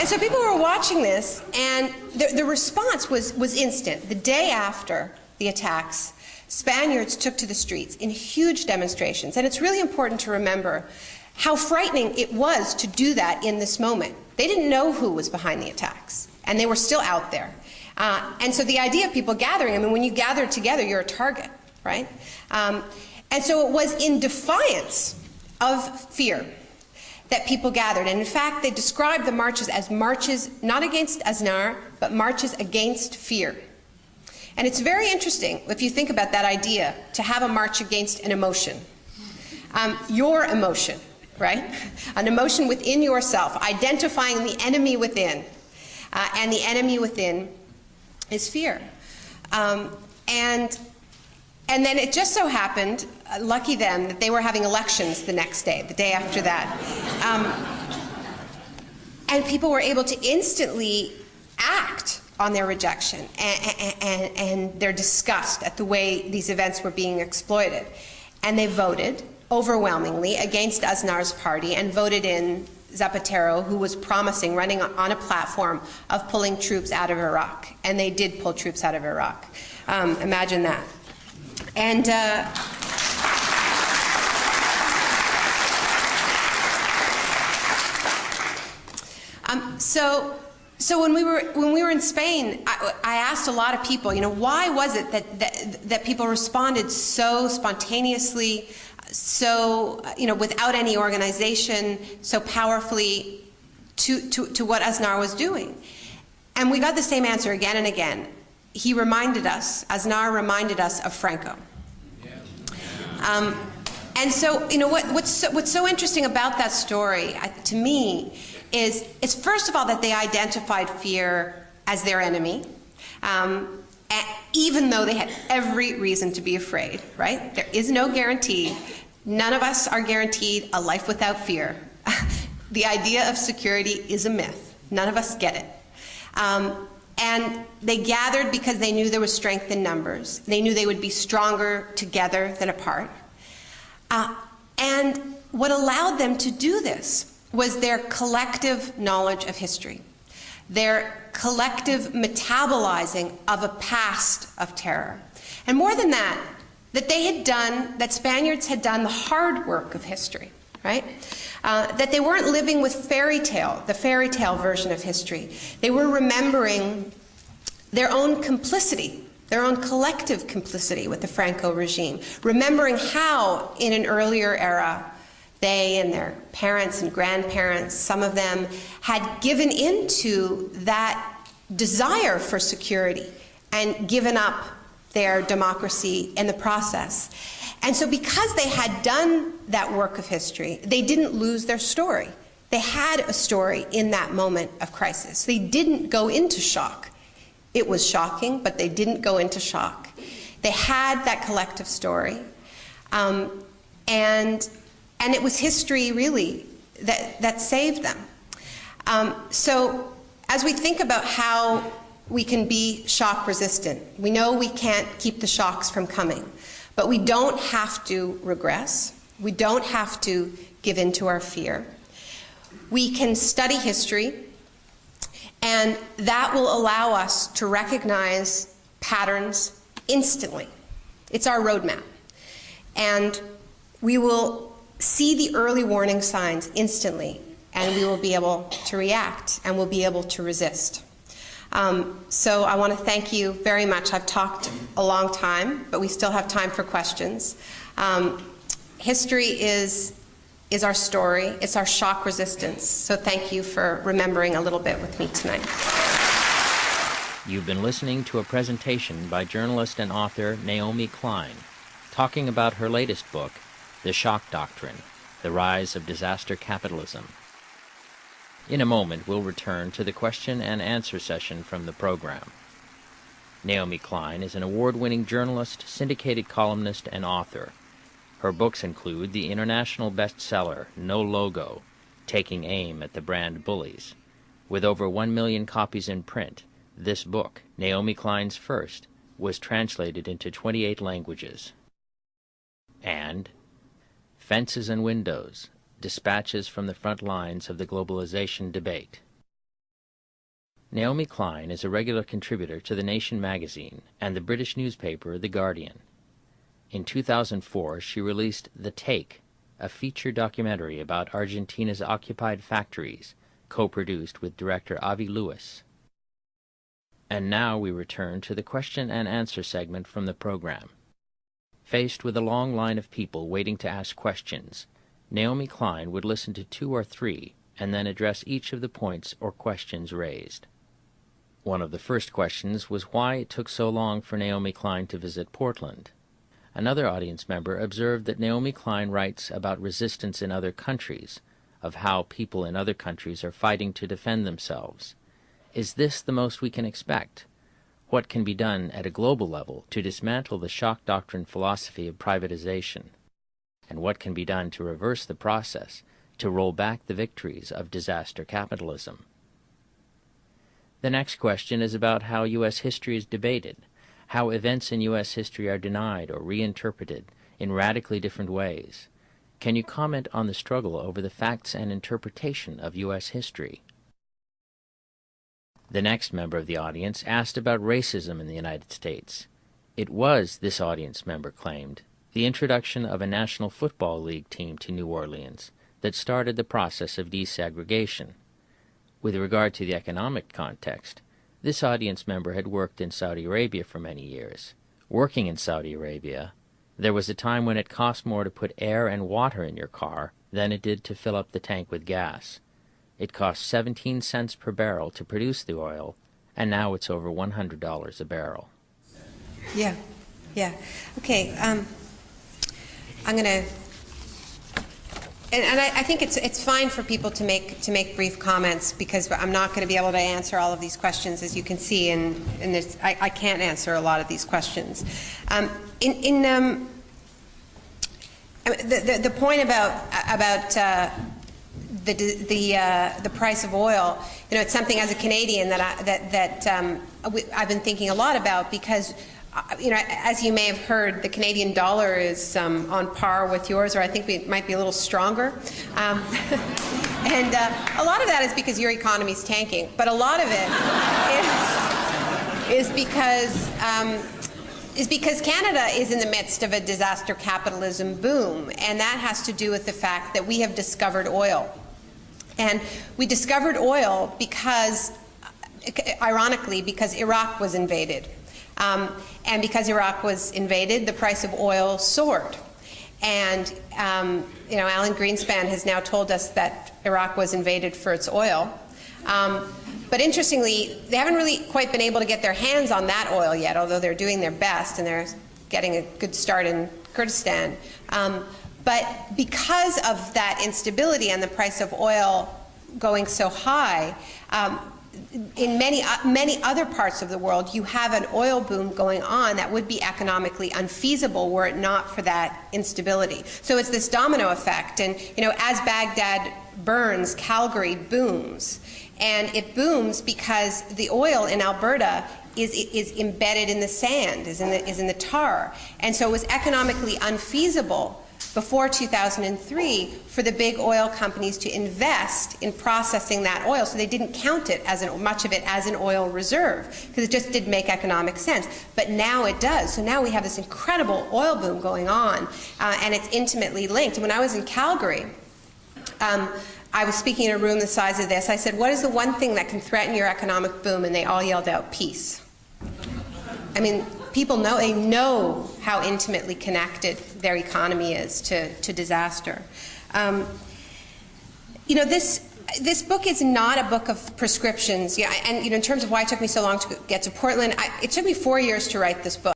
And so people were watching this, and the response was instant. The day after the attacks, Spaniards took to the streets in huge demonstrations. And it's really important to remember how frightening it was to do that in this moment. They didn't know who was behind the attacks, and they were still out there. And so the idea of people gathering, I mean, when you gather together, you're a target, right? And so it was in defiance of fear that people gathered. And in fact, they described the marches as marches not against Aznar, but marches against fear. And it's very interesting, if you think about that idea, to have a march against an emotion. Your emotion, right? An emotion within yourself, identifying the enemy within. And the enemy within is fear. And then it just so happened, lucky them, that they were having elections the next day, the day after that. And people were able to instantly act on their rejection and their disgust at the way these events were being exploited. And they voted overwhelmingly against Aznar's party and voted in Zapatero, who was promising, running on a platform of pulling troops out of Iraq. And they did pull troops out of Iraq. Imagine that. And so when we were in Spain, I asked a lot of people, why was it that people responded so spontaneously, so without any organization, so powerfully to what Aznar was doing? And we got the same answer again and again. He reminded us, Aznar reminded us of Franco. And so, what's so interesting about that story, to me, is first of all that they identified fear as their enemy, even though they had every reason to be afraid, right? There is no guarantee. None of us are guaranteed a life without fear. The idea of security is a myth. None of us get it. And they gathered because they knew there was strength in numbers. They knew they would be stronger together than apart. And what allowed them to do this was their collective knowledge of history, their collective metabolizing of a past of terror. And more than that, that Spaniards had done the hard work of history, right? That they weren't living with the fairy tale version of history. They were remembering their own complicity, their own collective complicity with the Franco regime, remembering how, in an earlier era, they and their parents and grandparents, some of them, had given into that desire for security and given up their democracy in the process. And so because they had done that work of history, they didn't lose their story. They had a story in that moment of crisis. They didn't go into shock. It was shocking, but they didn't go into shock. They had that collective story. And it was history, really, that saved them. So as we think about how we can be shock resistant, we know we can't keep the shocks from coming, but we don't have to regress. We don't have to give in to our fear. We can study history, and that will allow us to recognize patterns instantly. It's our roadmap. And we will see the early warning signs instantly, and we will be able to react, and we'll be able to resist. So I want to thank you very much. I've talked a long time, but we still have time for questions. History is our story. It's our shock resistance. So thank you for remembering a little bit with me tonight. You've been listening to a presentation by journalist and author Naomi Klein, talking about her latest book, The Shock Doctrine, The Rise of Disaster Capitalism. In a moment, we'll return to the question and answer session from the program. Naomi Klein is an award-winning journalist, syndicated columnist, and author. Her books include the international bestseller, No Logo, Taking Aim at the Brand Bullies. With over 1 million copies in print, this book, Naomi Klein's first, was translated into 28 languages. And Fences and Windows, Dispatches from the Front Lines of the Globalization Debate. Naomi Klein is a regular contributor to The Nation magazine and the British newspaper The Guardian. In 2004, she released The Take, a feature documentary about Argentina's occupied factories, co-produced with director Avi Lewis. And now we return to the question and answer segment from the program. Faced with a long line of people waiting to ask questions, Naomi Klein would listen to 2 or 3 and then address each of the points or questions raised. One of the first questions was why it took so long for Naomi Klein to visit Portland. Another audience member observed that Naomi Klein writes about resistance in other countries, of how people in other countries are fighting to defend themselves. Is this the most we can expect? What can be done at a global level to dismantle the shock doctrine philosophy of privatization? And what can be done to reverse the process, to roll back the victories of disaster capitalism? The next question is about how U.S. history is debated, how events in U.S. history are denied or reinterpreted in radically different ways. Can you comment on the struggle over the facts and interpretation of U.S. history? The next member of the audience asked about racism in the United States. It was, this audience member claimed, the introduction of a National Football League team to New Orleans that started the process of desegregation. With regard to the economic context, this audience member had worked in Saudi Arabia for many years. Working in Saudi Arabia, there was a time when it cost more to put air and water in your car than it did to fill up the tank with gas. It cost 17 cents per barrel to produce the oil, and now it's over $100 a barrel. Yeah. Okay, I'm going to... And I think it's fine for people to make brief comments, because I'm not going to be able to answer all of these questions, as you can see, and I can't answer a lot of these questions. The point about the price of oil, it's something as a Canadian that I've been thinking a lot about, because as you may have heard, the Canadian dollar is on par with yours, or I think it might be a little stronger. And a lot of that is because your economy is tanking, but a lot of it is because Canada is in the midst of a disaster capitalism boom, and that has to do with the fact that we have discovered oil. And we discovered oil because, ironically, because Iraq was invaded. And because Iraq was invaded, the price of oil soared. And Alan Greenspan has now told us that Iraq was invaded for its oil. But interestingly, they haven't really quite been able to get their hands on that oil yet, although they're doing their best and they're getting a good start in Kurdistan. But because of that instability and the price of oil going so high, in many other parts of the world, you have an oil boom going on that would be economically unfeasible were it not for that instability. So it's this domino effect, and as Baghdad burns, Calgary booms, and it booms because the oil in Alberta is embedded in the sand, is in the tar, and so it was economically unfeasible before 2003 for the big oil companies to invest in processing that oil, so they didn't count it as much of it as an oil reserve, because it just didn't make economic sense. But now it does. So now we have this incredible oil boom going on, and it's intimately linked. When I was in Calgary, I was speaking in a room the size of this. I said, what is the one thing that can threaten your economic boom? And they all yelled out, peace. I mean, people know, they know how intimately connected their economy is to disaster. This book is not a book of prescriptions. Yeah, and in terms of why it took me so long to get to Portland, it took me 4 years to write this book.